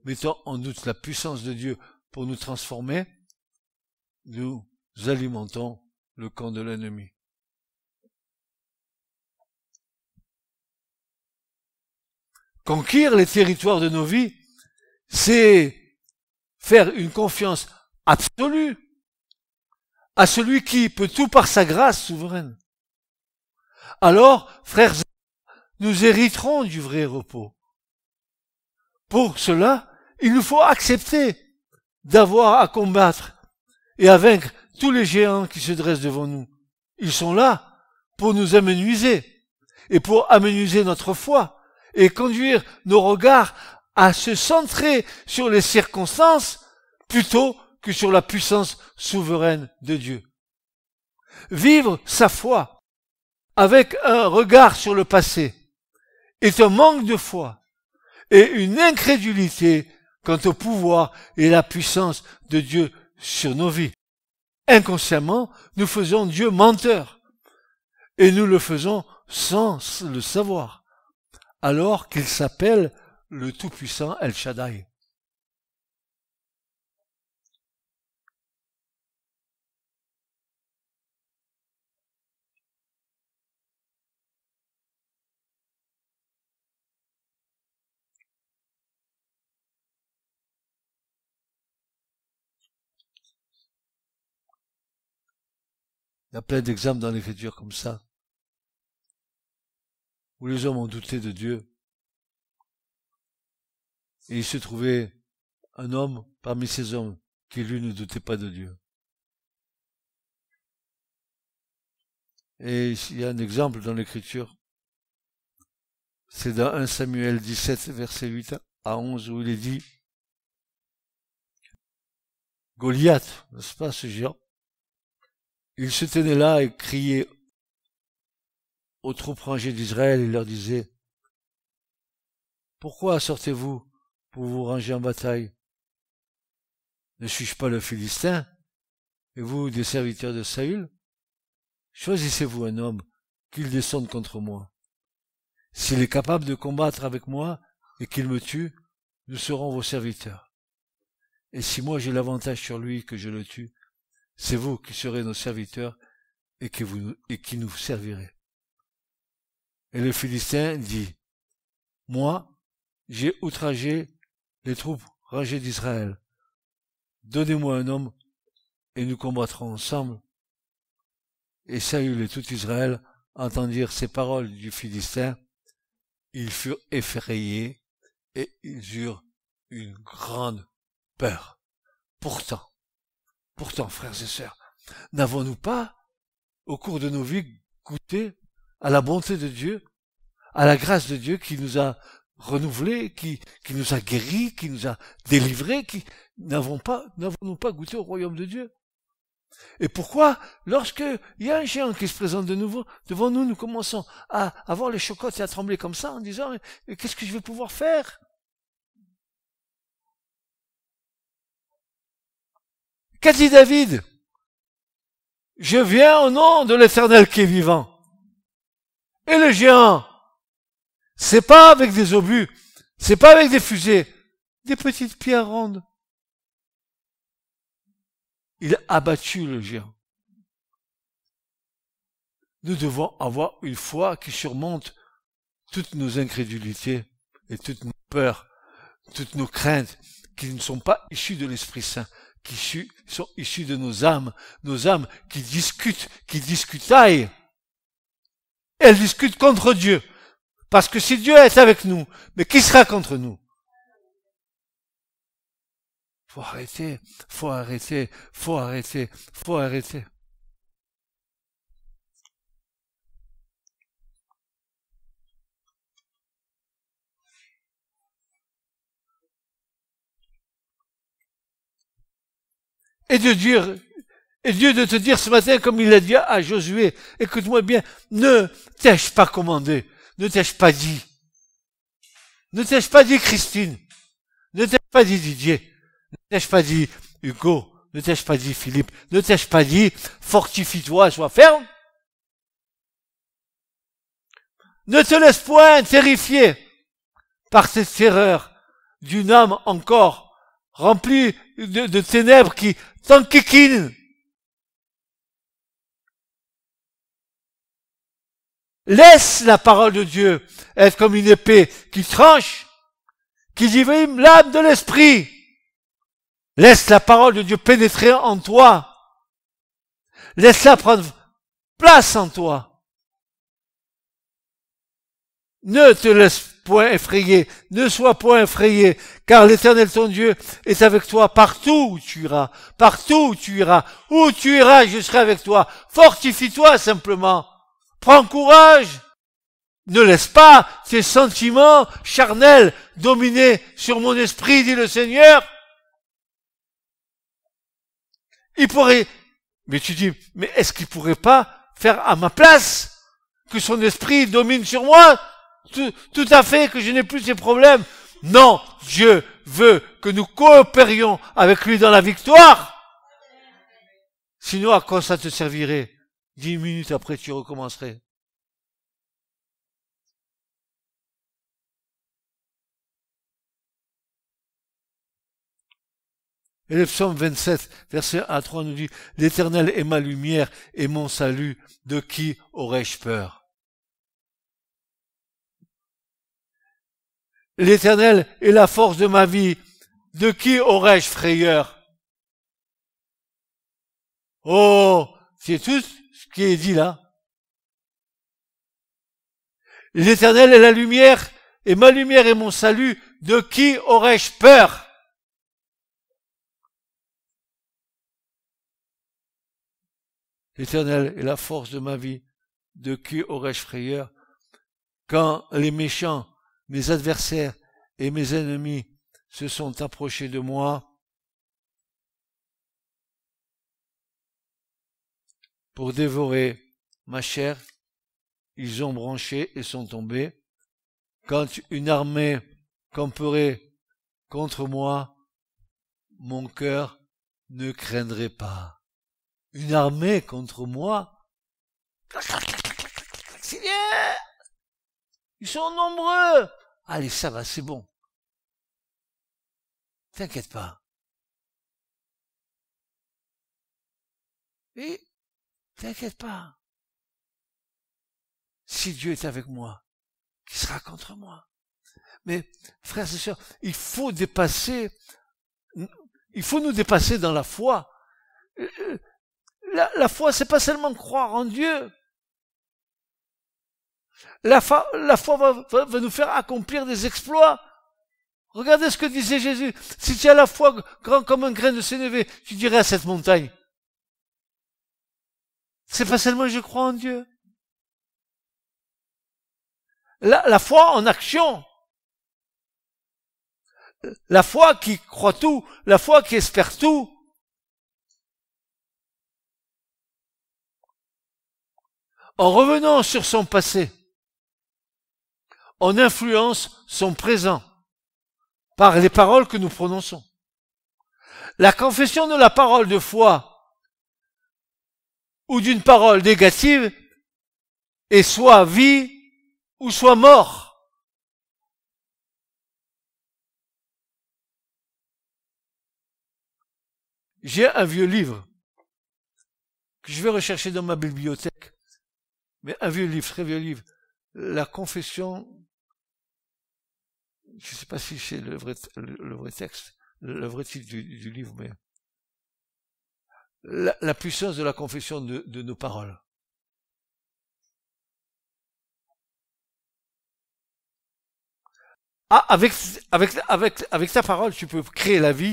mettons en doute la puissance de Dieu pour nous transformer, nous alimentons le camp de l'ennemi. Conquérir les territoires de nos vies, c'est faire une confiance absolue à celui qui peut tout par sa grâce souveraine. Alors, frères, nous hériterons du vrai repos. Pour cela, il nous faut accepter d'avoir à combattre et à vaincre tous les géants qui se dressent devant nous. Ils sont là pour nous amenuiser et pour amenuiser notre foi et conduire nos regards à se centrer sur les circonstances plutôt que sur la puissance souveraine de Dieu. Vivre sa foi avec un regard sur le passé est un manque de foi et une incrédulité quant au pouvoir et la puissance de Dieu sur nos vies. Inconsciemment, nous faisons Dieu menteur et nous le faisons sans le savoir, alors qu'il s'appelle le Tout-Puissant El Shaddai. Il y a plein d'exemples dans l'Écriture comme ça, où les hommes ont douté de Dieu. Et il se trouvait un homme parmi ces hommes qui, lui, ne doutait pas de Dieu. Et il y a un exemple dans l'Écriture. C'est dans 1 Samuel 17, verset 8 à 11, où il est dit Goliath, n'est-ce pas, ce géant? Il se tenait là et criait aux troupes rangées d'Israël et leur disait Pourquoi sortez-vous pour vous ranger en bataille? Ne suis-je pas le Philistin, et vous des serviteurs de Saül? Choisissez-vous un homme, qu'il descende contre moi. S'il est capable de combattre avec moi et qu'il me tue, nous serons vos serviteurs. Et si moi j'ai l'avantage sur lui que je le tue, c'est vous qui serez nos serviteurs et qui nous servirez. Et le Philistin dit, moi, j'ai outragé les troupes rangées d'Israël. Donnez-moi un homme et nous combattrons ensemble. Et Saül et tout Israël entendirent ces paroles du Philistin. Ils furent effrayés et ils eurent une grande peur. Pourtant, frères et sœurs, n'avons-nous pas, au cours de nos vies, goûté à la bonté de Dieu, à la grâce de Dieu qui nous a renouvelés, qui nous a guéris, qui nous a délivrés, n'avons-nous pas goûté au royaume de Dieu? Et pourquoi, lorsque il y a un géant qui se présente de nouveau devant nous, nous commençons à avoir les chocottes et à trembler comme ça en disant mais qu'est-ce que je vais pouvoir faire? Qu'a dit David? Je viens au nom de l'Éternel qui est vivant. Et le géant C'est pas avec des obus, c'est pas avec des fusées, des petites pierres rondes. Il a abattu le géant. Nous devons avoir une foi qui surmonte toutes nos incrédulités et toutes nos peurs, toutes nos craintes, qui ne sont pas issues de l'Esprit Saint, qui sont issues de nos âmes qui discutaillent. Elles discutent contre Dieu. Parce que si Dieu est avec nous, mais qui sera contre nous? Faut arrêter. Et Dieu de te dire ce matin, comme il l'a dit à Josué, écoute-moi bien, ne t'ai-je pas commandé, ne t'ai-je pas dit, ne t'ai-je pas dit Christine, ne t'ai-je pas dit Didier, ne t'ai-je pas dit Hugo, ne t'ai-je pas dit Philippe, ne t'ai-je pas dit fortifie-toi, sois ferme? Ne te laisse point terrifier par cette terreur d'une âme encore remplie de ténèbres qui t'enquiquinent. Laisse la parole de Dieu être comme une épée qui tranche, qui divise l'âme de l'esprit. Laisse la parole de Dieu pénétrer en toi. Laisse-la prendre place en toi. Ne te laisse point effrayer, ne sois point effrayé, car l'Éternel ton Dieu est avec toi partout où tu iras. Partout où tu iras. Où tu iras, je serai avec toi. Fortifie-toi simplement. Prends courage. Ne laisse pas tes sentiments charnels dominer sur mon esprit, dit le Seigneur. Il pourrait, mais tu dis, mais est-ce qu'il pourrait pas faire à ma place que son esprit domine sur moi? Tout à fait, que je n'ai plus ces problèmes. Non, Dieu veut que nous coopérions avec lui dans la victoire. Sinon, à quoi ça te servirait? 10 minutes après, tu recommencerais. Et le psaume 27, verset 1 à 3 nous dit, l'Éternel est ma lumière et mon salut, de qui aurais-je peur? L'Éternel est la force de ma vie, de qui aurais-je frayeur? Oh, c'est tout ce qui est dit là. L'Éternel est la lumière, et ma lumière est mon salut, de qui aurais-je peur? L'Éternel est la force de ma vie, de qui aurais-je frayeur? Quand les méchants, mes adversaires et mes ennemis se sont approchés de moi pour dévorer ma chair, ils ont branché et sont tombés. Quand une armée camperait contre moi, mon cœur ne craindrait pas. Une armée contre moi? Seigneur! Ils sont nombreux! Allez, ça va, c'est bon. T'inquiète pas. Et t'inquiète pas. Si Dieu est avec moi, qui sera contre moi? Mais, frères et sœurs, il faut nous dépasser dans la foi. La foi, c'est pas seulement croire en Dieu. La foi va nous faire accomplir des exploits. Regardez ce que disait Jésus. Si tu as la foi grand comme un grain de sénévé, tu dirais à cette montagne. C'est pas seulement je crois en Dieu. La foi en action. La foi qui croit tout. La foi qui espère tout. En revenant sur son passé, on influence son présent par les paroles que nous prononçons. La confession de la parole de foi ou d'une parole négative est soit vie ou soit mort. J'ai un vieux livre que je vais rechercher dans ma bibliothèque, mais un vieux livre, très vieux livre, la confession, je ne sais pas si c'est le vrai texte, le vrai titre du livre, mais la puissance de la confession de nos paroles. Ah, avec ta parole, tu peux créer la vie,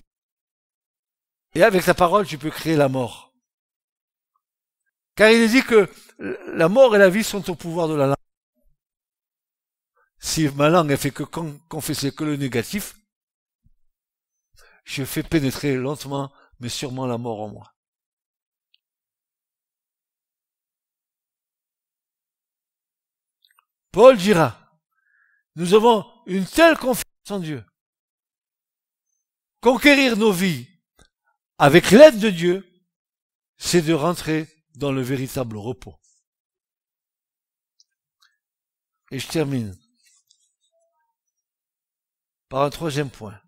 et avec ta parole, tu peux créer la mort. Car il est dit que la mort et la vie sont au pouvoir de la langue. Si ma langue, elle fait que confesser que le négatif, je fais pénétrer lentement, mais sûrement la mort en moi. Paul dira, nous avons une telle confiance en Dieu. Conquérir nos vies avec l'aide de Dieu, c'est de rentrer dans le véritable repos. Et je termine par un troisième point.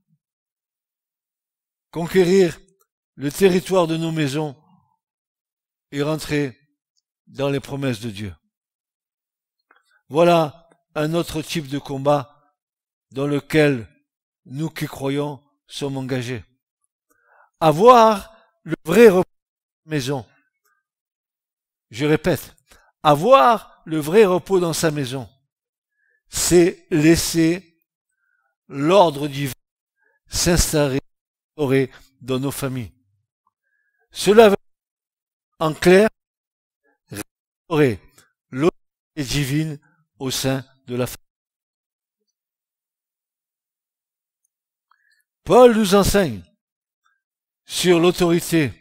Conquérir le territoire de nos maisons et rentrer dans les promesses de Dieu. Voilà un autre type de combat dans lequel nous qui croyons sommes engagés. Avoir le vrai repos dans sa maison. Je répète, avoir le vrai repos dans sa maison, c'est laisser l'ordre divin s'installer dans nos familles. Cela veut dire, en clair, restaurer l'autorité divine au sein de la famille. Paul nous enseigne sur l'autorité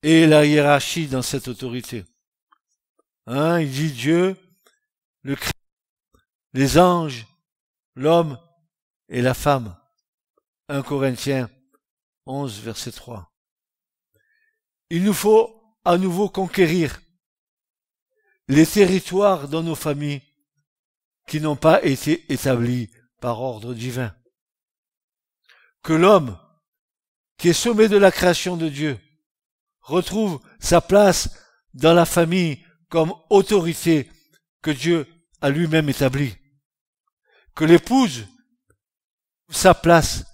et la hiérarchie dans cette autorité. Il dit Dieu, le Christ, les anges, l'homme et la femme. 1 Corinthiens 11, verset 3. Il nous faut à nouveau conquérir les territoires dans nos familles qui n'ont pas été établis par ordre divin. Que l'homme, qui est sommet de la création de Dieu, retrouve sa place dans la famille comme autorité que Dieu a lui-même établie. Que l'épouse trouve sa place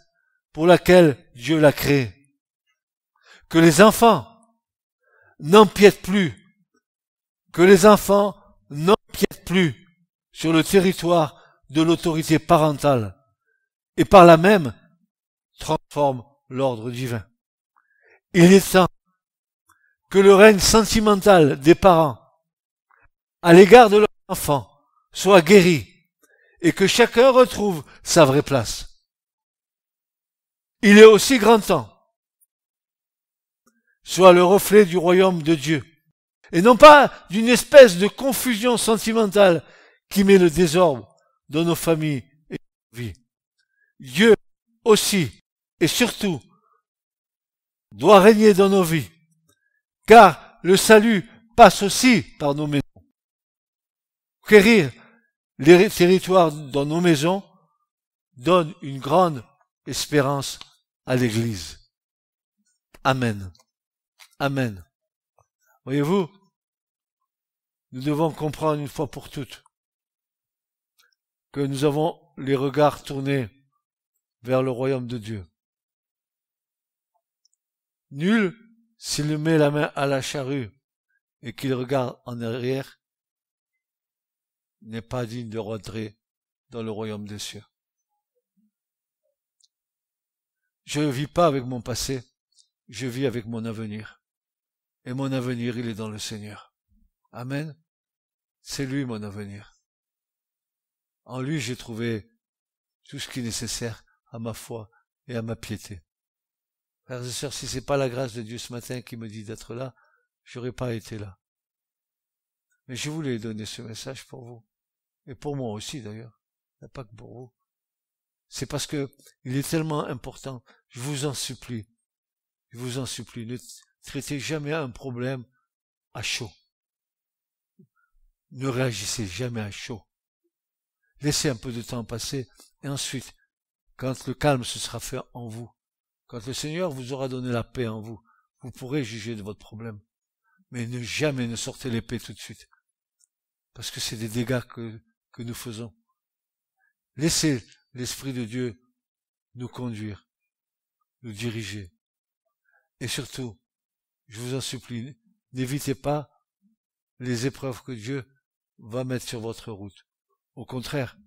pour laquelle Dieu l'a créée. Que les enfants n'empiètent plus, sur le territoire de l'autorité parentale et par là même transforment l'ordre divin. Il est temps que le règne sentimental des parents à l'égard de leurs enfants soit guéri et que chacun retrouve sa vraie place. Il est aussi grand temps soit le reflet du royaume de Dieu et non pas d'une espèce de confusion sentimentale qui met le désordre dans nos familles et nos vies. Dieu aussi et surtout doit régner dans nos vies, car le salut passe aussi par nos maisons. Conquérir les territoires dans nos maisons donne une grande espérance à l'Église. Amen. Amen. Voyez-vous, nous devons comprendre une fois pour toutes que nous avons les regards tournés vers le royaume de Dieu. Nul, s'il met la main à la charrue et qu'il regarde en arrière, n'est pas digne de rentrer dans le royaume des cieux. Je ne vis pas avec mon passé, je vis avec mon avenir. Et mon avenir, il est dans le Seigneur. Amen. C'est lui mon avenir. En lui, j'ai trouvé tout ce qui est nécessaire à ma foi et à ma piété. Frères et sœurs, si c'est pas la grâce de Dieu ce matin qui me dit d'être là, j'aurais pas été là. Mais je voulais donner ce message pour vous. Et pour moi aussi d'ailleurs. Pas que pour vous. C'est parce que il est tellement important. Je vous en supplie. Ne traitez jamais un problème à chaud. Ne réagissez jamais à chaud. Laissez un peu de temps passer et ensuite, quand le calme se sera fait en vous, Quand le Seigneur vous aura donné la paix en vous, vous pourrez juger de votre problème. Mais jamais ne sortez l'épée tout de suite. Parce que c'est des dégâts que nous faisons. Laissez l'Esprit de Dieu nous conduire, nous diriger. Et surtout, je vous en supplie, n'évitez pas les épreuves que Dieu va mettre sur votre route. Au contraire,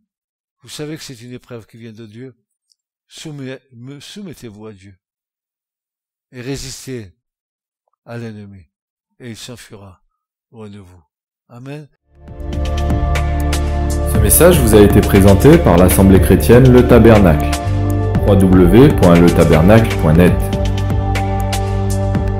vous savez que c'est une épreuve qui vient de Dieu. Soumettez-vous à Dieu. Et résistez à l'ennemi. Et il s'enfuira loin de vous. Amen. Ce message vous a été présenté par l'Assemblée chrétienne Le Tabernacle. www.letabernacle.net